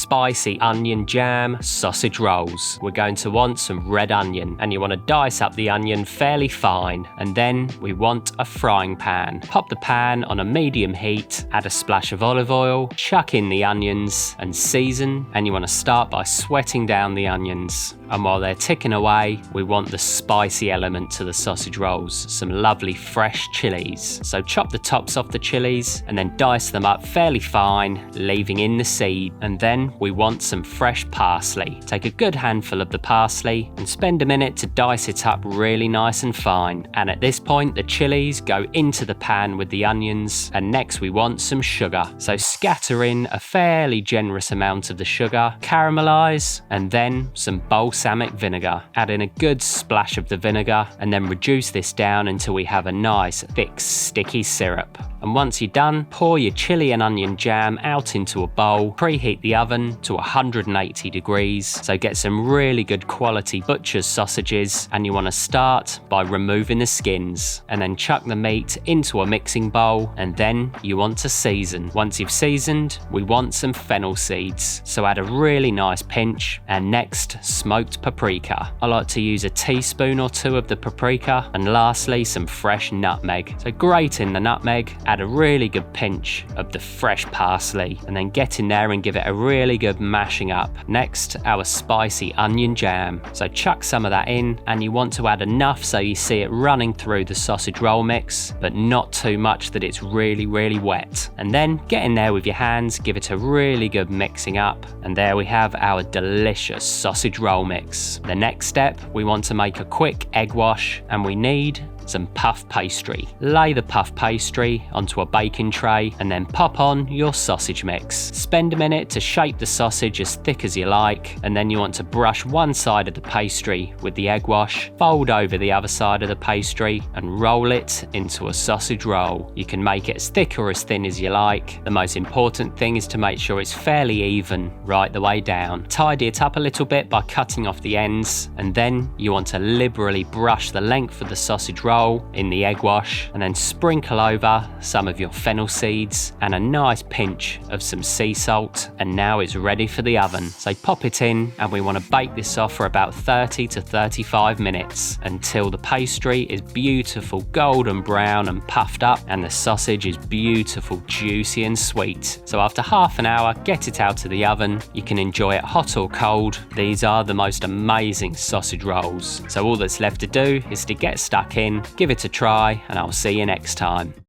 spicy onion jam sausage rolls. We're going to want some red onion, and you want to dice up the onion fairly fine, and then we want a frying pan. Pop the pan on a medium heat, add a splash of olive oil, chuck in the onions and season, and you want to start by sweating down the onions. And while they're ticking away, we want the spicy element to the sausage rolls, some lovely fresh chilies. So chop the tops off the chilies and then dice them up fairly fine, leaving in the seed. And then we want some fresh parsley. Take a good handful of the parsley and spend a minute to dice it up really nice and fine. And at this point, the chilies go into the pan with the onions, and next we want some sugar. So scatter in a fairly generous amount of the sugar, caramelize, and then some balsamic vinegar. Add in a good splash of the vinegar and then reduce this down until we have a nice thick sticky syrup. And once you're done, pour your chili and onion jam out into a bowl, preheat the oven to 180 degrees, so get some really good quality butcher's sausages, and you want to start by removing the skins, and then chuck the meat into a mixing bowl, and then you want to season. Once you've seasoned, we want some fennel seeds, so add a really nice pinch, and next, smoked paprika. I like to use a teaspoon or two of the paprika, and lastly, some fresh nutmeg. So grate in the nutmeg, add a really good pinch of the fresh parsley, and then get in there and give it a really good mashing up. Next, our spicy onion jam. So chuck some of that in, and you want to add enough so you see it running through the sausage roll mix, but not too much that it's really wet. And then get in there with your hands, give it a really good mixing up, and there we have our delicious sausage roll mix. The next step, we want to make a quick egg wash, and we need some puff pastry. Lay the puff pastry onto a baking tray and then pop on your sausage mix. Spend a minute to shape the sausage as thick as you like, and then you want to brush one side of the pastry with the egg wash, fold over the other side of the pastry and roll it into a sausage roll. You can make it as thick or as thin as you like. The most important thing is to make sure it's fairly even right the way down. Tidy it up a little bit by cutting off the ends, and then you want to liberally brush the length of the sausage roll in the egg wash, and then sprinkle over some of your fennel seeds and a nice pinch of some sea salt, and now it's ready for the oven. So pop it in, and we want to bake this off for about 30 to 35 minutes until the pastry is beautiful golden brown and puffed up, and the sausage is beautiful, juicy and sweet. So after half an hour, get it out of the oven. You can enjoy it hot or cold. These are the most amazing sausage rolls. So all that's left to do is to get stuck in, give it a try, and I'll see you next time.